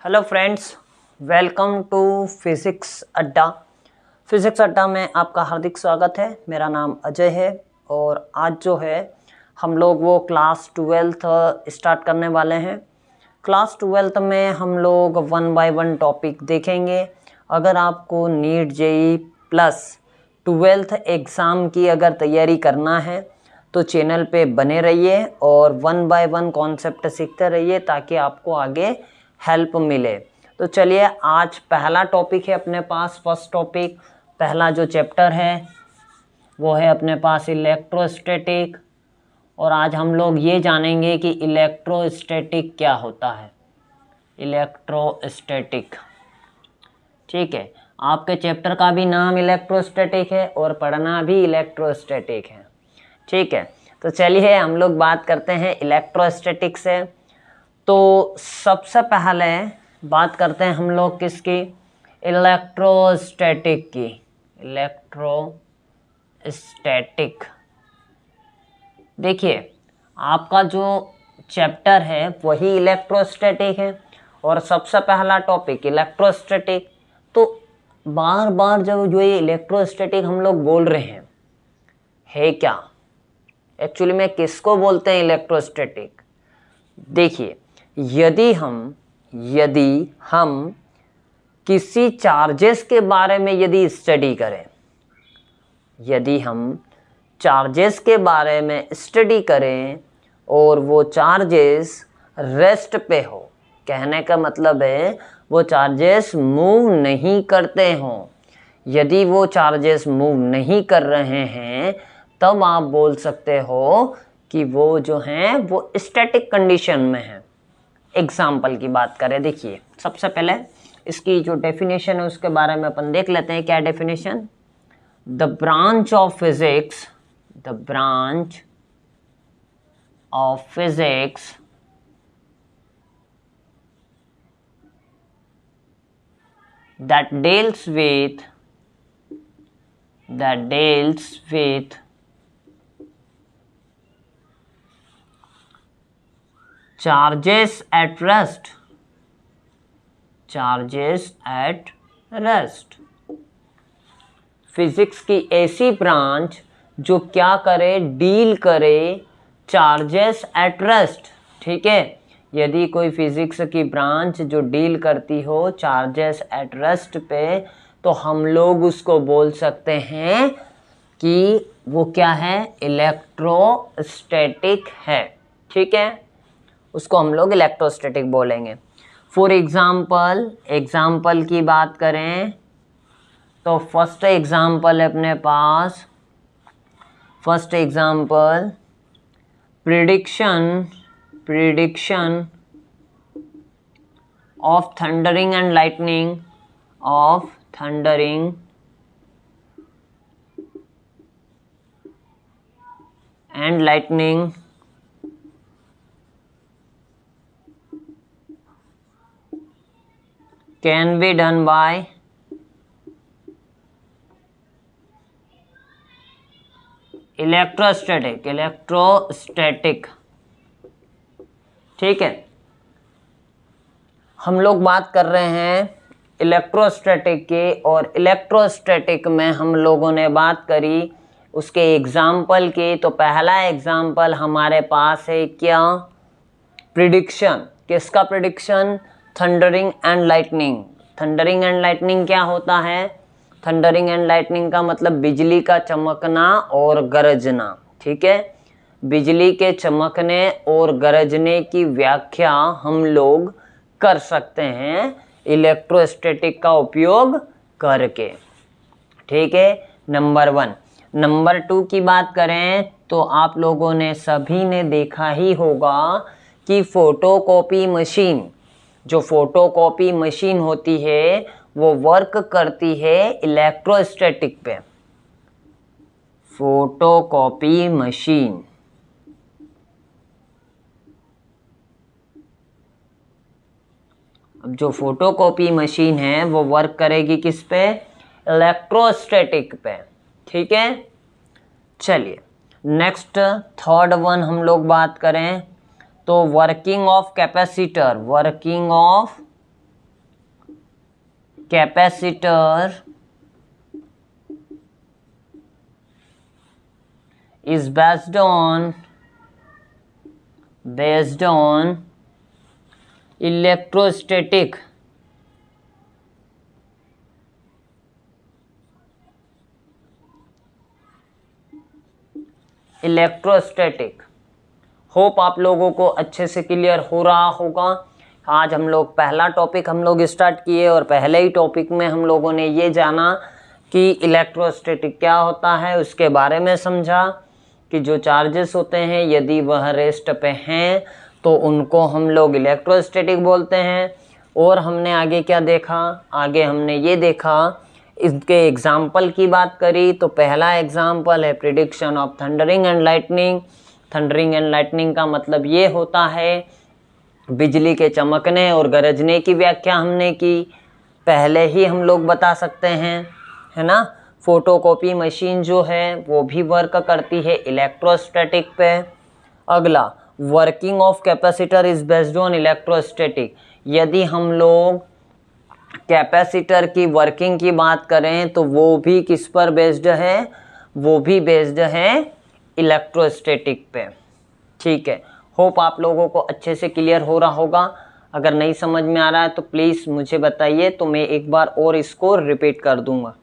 Hello friends, welcome to physics Adda. Physics Adda में आपका हार्दिक स्वागत है। मेरा नाम अजय है और आज जो है हम लोग वो क्लास 12th स्टार्ट करने वाले हैं। क्लास 12th में हम लोग 1 बाय 1 टॉपिक देखेंगे। अगर आपको NEET JEE plus 12th exam की अगर तैयारी करना है तो चैनल पे बने रहिए और 1 बाय 1 कॉन्सेप्ट सीखते रहिए ताकि आपको आगे हेल्प मिले। तो चलिए, आज पहला टॉपिक है अपने पास। फर्स्ट टॉपिक, पहला जो चैप्टर है वो है अपने पास इलेक्ट्रोस्टैटिक। और आज हम लोग ये जानेंगे कि इलेक्ट्रोस्टैटिक क्या होता है। इलेक्ट्रोस्टैटिक, ठीक है। आपके चैप्टर का भी नाम इलेक्ट्रोस्टैटिक है और पढ़ना भी इलेक्ट्रोस्टैटिक है, ठीक है। तो चलिए हम लोग बात करते हैं इलेक्ट्रोस्टैटिक से। तो सबसे पहले बात करते हैं हम लोग किसकी, इलेक्ट्रोस्टैटिक की। इलेक्ट्रोस्टैटिक, देखिए आपका जो चैप्टर है वही इलेक्ट्रोस्टैटिक है और सबसे पहला टॉपिक इलेक्ट्रोस्टैटिक। तो बार बार जब जो ये इलेक्ट्रोस्टैटिक हम लोग बोल रहे हैं है क्या, एक्चुअली में किसको बोलते हैं इलेक्ट्रोस्टैटिक। देखिए, यदि हम किसी चार्जेस के बारे में यदि स्टडी करें, यदि हम चार्जेस के बारे में स्टडी करें और वो चार्जेस रेस्ट पे हो, कहने का मतलब है वो चार्जेस मूव नहीं करते हों। यदि वो चार्जेस मूव नहीं कर रहे हैं तब आप बोल सकते हो कि वो जो हैं वो स्टैटिक कंडीशन में हैं। एग्जाम्पल की बात करें, देखिए सबसे पहले इसकी जो डेफिनेशन है उसके बारे में अपन देख लेते हैं। क्या definition, the branch of physics that deals with charges at rest, physics की ऐसी ब्रांच जो क्या करे, डील करे चार्जेस एट रेस्ट, ठीक है। यदि कोई फिजिक्स की ब्रांच जो डील करती हो चार्जेस एट रेस्ट पे तो हम लोग उसको बोल सकते हैं कि वो क्या है, इलेक्ट्रोस्टैटिक है, ठीक है। उसको हम लोग इलेक्ट्रोस्टैटिक बोलेंगे। फॉर एग्जाम्पल की बात करें तो फर्स्ट एग्जाम्पल है अपने पास, first example prediction of thundering and lightning can be done by electrostatic, ठीक है। हम लोग बात कर रहे हैं इलेक्ट्रोस्टैटिक के, और इलेक्ट्रोस्टैटिक में हम लोगों ने बात करी उसके एग्जाम्पल की। तो पहला एग्जाम्पल हमारे पास है क्या, प्रिडिक्शन। किसका prediction, thundering and lightning. Thundering and lightning क्या होता है, थंडरिंग एंड लाइटनिंग का मतलब बिजली का चमकना और गरजना, ठीक है। बिजली के चमकने और गरजने की व्याख्या हम लोग कर सकते हैं इलेक्ट्रोस्टैटिक का उपयोग करके, ठीक है। नंबर 1। नंबर 2 की बात करें तो आप लोगों ने सभी ने देखा ही होगा कि फोटोकॉपी मशीन, जो फोटोकॉपी मशीन होती है वो वर्क करती है इलेक्ट्रोस्टैटिक पे। फोटोकॉपी मशीन, अब जो फोटोकॉपी मशीन है वो वर्क करेगी किस पे, इलेक्ट्रोस्टैटिक पे, ठीक है। चलिए नेक्स्ट थर्ड वन हम लोग बात करें तो working of capacitor, working of capacitor is based on electrostatic hope आप लोगों को अच्छे से क्लियर हो रहा होगा। आज हम लोग पहला टॉपिक स्टार्ट किए और पहले ही टॉपिक में हम लोगों ने ये जाना कि इलेक्ट्रोस्टैटिक क्या होता है, उसके बारे में समझा कि जो चार्जेस होते हैं यदि वह रेस्ट पे हैं तो उनको हम लोग इलेक्ट्रोस्टैटिक बोलते हैं। और हमने आगे क्या देखा, आगे हमने ये देखा इसके एग्जाम्पल की बात करी तो पहला एग्जाम्पल है prediction of thundering and lightning. Thundering and lightning का मतलब ये होता है बिजली के चमकने और गरजने की व्याख्या हमने की, पहले ही हम लोग बता सकते हैं, है ना। फोटोकॉपी मशीन जो है वो भी वर्क करती है इलेक्ट्रोस्टैटिक पे। अगला working of capacitor is based on electrostatic. यदि हम लोग कैपेसिटर की वर्किंग की बात करें तो वो भी किस पर बेस्ड है, वो भी बेस्ड है इलेक्ट्रोस्टैटिक पे। ठीक है, होप आप लोगों को अच्छे से क्लियर हो रहा होगा। अगर नहीं समझ में आ रहा है तो प्लीज़ मुझे बताइए, तो मैं एक बार और इसको रिपीट कर दूंगा।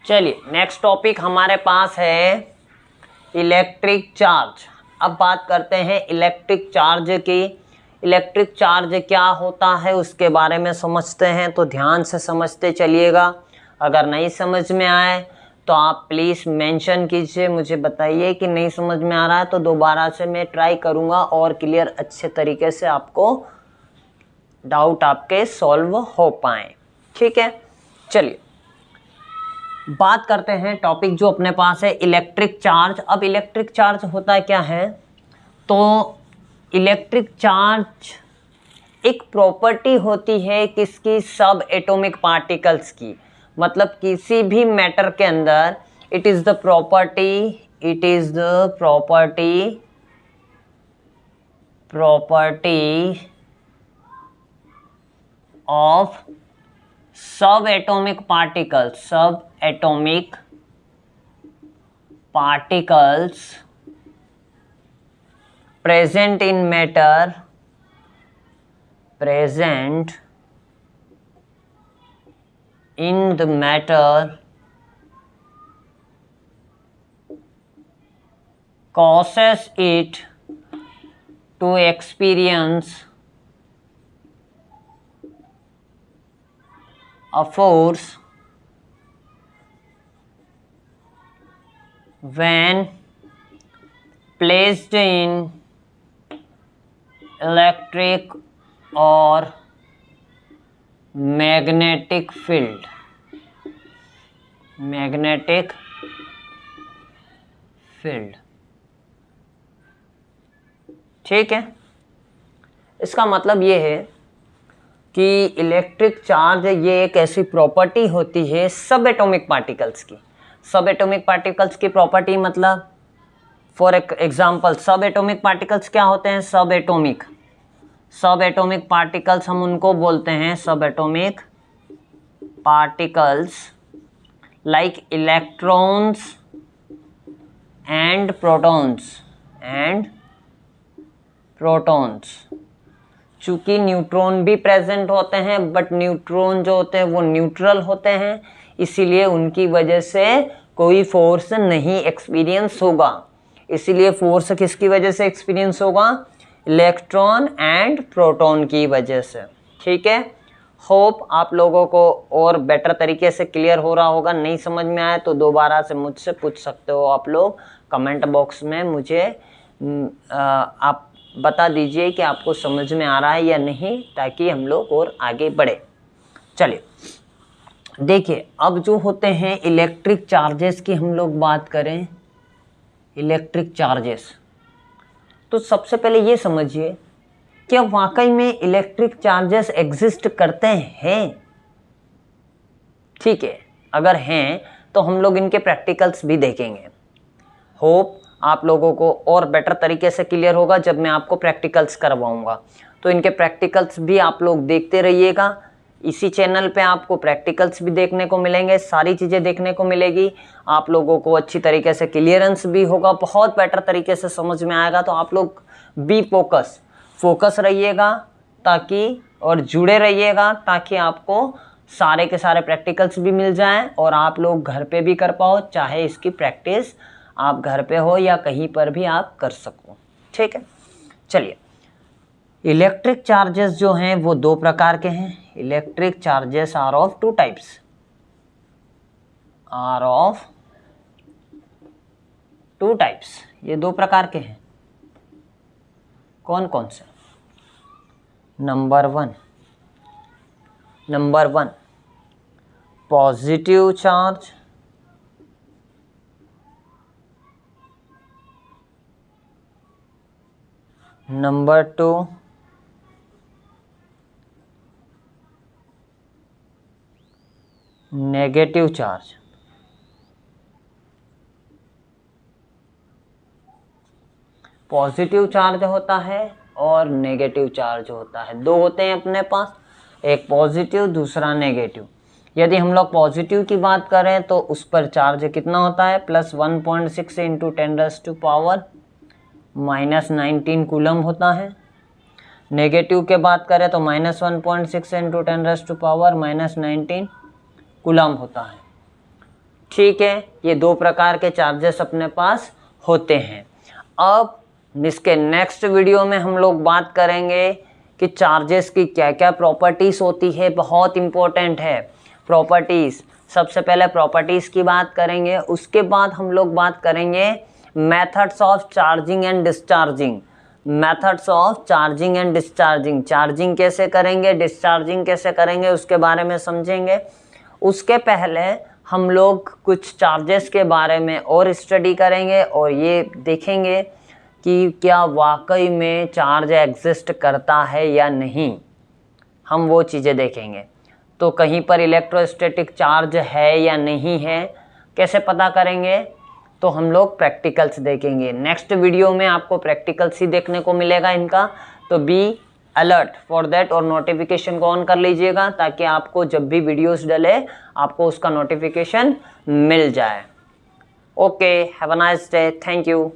चलिए नेक्स्ट टॉपिक हमारे पास है इलेक्ट्रिक चार्ज। अब बात करते हैं इलेक्ट्रिक चार्ज की। इलेक्ट्रिक चार्ज क्या होता है उसके बारे में समझते हैं, तो ध्यान से समझते चलिएगा। अगर नहीं समझ में आए तो आप प्लीज़ मेंशन कीजिए, मुझे बताइए कि नहीं समझ में आ रहा है, तो दोबारा से मैं ट्राई करूँगा और क्लियर अच्छे तरीके से आपको डाउट आपके सॉल्व हो पाए। ठीक है, चलिए बात करते हैं टॉपिक जो अपने पास है इलेक्ट्रिक चार्ज। अब इलेक्ट्रिक चार्ज होता क्या है, तो इलेक्ट्रिक चार्ज एक प्रॉपर्टी होती है किसकी, सब एटॉमिक पार्टिकल्स की। मतलब किसी भी मैटर के अंदर it is the property of subatomic particles present in matter causes it to experience a force when placed in electric और मैग्नेटिक फील्ड। ठीक है, इसका मतलब ये है कि इलेक्ट्रिक चार्ज ये एक ऐसी प्रॉपर्टी होती है सब एटॉमिक पार्टिकल्स की। सब एटॉमिक पार्टिकल्स की प्रॉपर्टी मतलब फॉर एग्जाम्पल सब एटॉमिक पार्टिकल्स क्या होते हैं, सब एटॉमिक पार्टिकल्स हम उनको बोलते हैं सब atomic particles like electrons and protons. चूंकि न्यूट्रॉन भी प्रेजेंट होते हैं बट न्यूट्रॉन जो होते हैं वो न्यूट्रल होते हैं, इसीलिए उनकी वजह से कोई फोर्स नहीं एक्सपीरियंस होगा। इसीलिए फोर्स किसकी वजह से एक्सपीरियंस होगा, इलेक्ट्रॉन एंड प्रोटॉन की वजह से। ठीक है, होप आप लोगों को और बेटर तरीके से क्लियर हो रहा होगा। नहीं समझ में आए तो दोबारा से मुझसे पूछ सकते हो आप लोग कमेंट बॉक्स में। मुझे आप बता दीजिए कि आपको समझ में आ रहा है या नहीं, ताकि हम लोग और आगे बढ़े। चलिए देखिए, अब जो होते हैं इलेक्ट्रिक चार्जेस की हम लोग बात करें, इलेक्ट्रिक चार्जेस, तो सबसे पहले ये समझिए क्या वाकई में इलेक्ट्रिक चार्जेस एग्जिस्ट करते हैं। ठीक है, अगर हैं तो हम लोग इनके प्रैक्टिकल्स भी देखेंगे। होप आप लोगों को और बेटर तरीके से क्लियर होगा जब मैं आपको प्रैक्टिकल्स करवाऊंगा। तो इनके प्रैक्टिकल्स भी आप लोग देखते रहिएगा। इसी चैनल पे आपको प्रैक्टिकल्स भी देखने को मिलेंगे, सारी चीज़ें देखने को मिलेगी। आप लोगों को अच्छी तरीके से क्लियरेंस भी होगा, बहुत बेटर तरीके से समझ में आएगा। तो आप लोग बी फोकस रहिएगा ताकि, और जुड़े रहिएगा ताकि आपको सारे के सारे प्रैक्टिकल्स भी मिल जाएं और आप लोग घर पे भी कर पाओ, चाहे इसकी प्रैक्टिस आप घर पे हो या कहीं पर भी आप कर सको। ठीक है, चलिए। इलेक्ट्रिक चार्जेस जो हैं वो दो प्रकार के हैं। Electric charges are of two types, ये दो प्रकार के हैं। कौन कौन से? Number one positive charge, number 2 negative charge. Positive charge होता है और नेगेटिव चार्ज होता है, दो होते हैं अपने पास, एक पॉजिटिव दूसरा नेगेटिव। यदि हम लोग पॉजिटिव की बात करें तो उस पर चार्ज कितना होता है, प्लस 1.6 इंटू 10⁻⁻19 कूलम होता है। नेगेटिव के बात करें तो -1.6 इंटू 10⁻⁻19 कूलम होता है। ठीक है, ये दो प्रकार के चार्जेस अपने पास होते हैं। अब इसके नेक्स्ट वीडियो में हम लोग बात करेंगे कि चार्जेस की क्या क्या प्रॉपर्टीज़ होती है, बहुत इम्पोर्टेंट है प्रॉपर्टीज़। सबसे पहले प्रॉपर्टीज़ की बात करेंगे, उसके बाद हम लोग बात करेंगे methods of charging and discharging. Charging कैसे करेंगे, डिस्चार्जिंग कैसे करेंगे, उसके बारे में समझेंगे। उसके पहले हम लोग कुछ चार्जेस के बारे में और स्टडी करेंगे और ये देखेंगे कि क्या वाकई में चार्ज एग्जिस्ट करता है या नहीं, हम वो चीज़ें देखेंगे। तो कहीं पर इलेक्ट्रोस्टैटिक चार्ज है या नहीं है कैसे पता करेंगे, तो हम लोग प्रैक्टिकल्स देखेंगे। नेक्स्ट वीडियो में आपको प्रैक्टिकल्स ही देखने को मिलेगा इनका। तो बी अलर्ट फॉर दैट और नोटिफिकेशन को ऑन कर लीजिएगा ताकि आपको जब भी वीडियोस डले आपको उसका नोटिफिकेशन मिल जाए। Okay, have a nice day, thank you.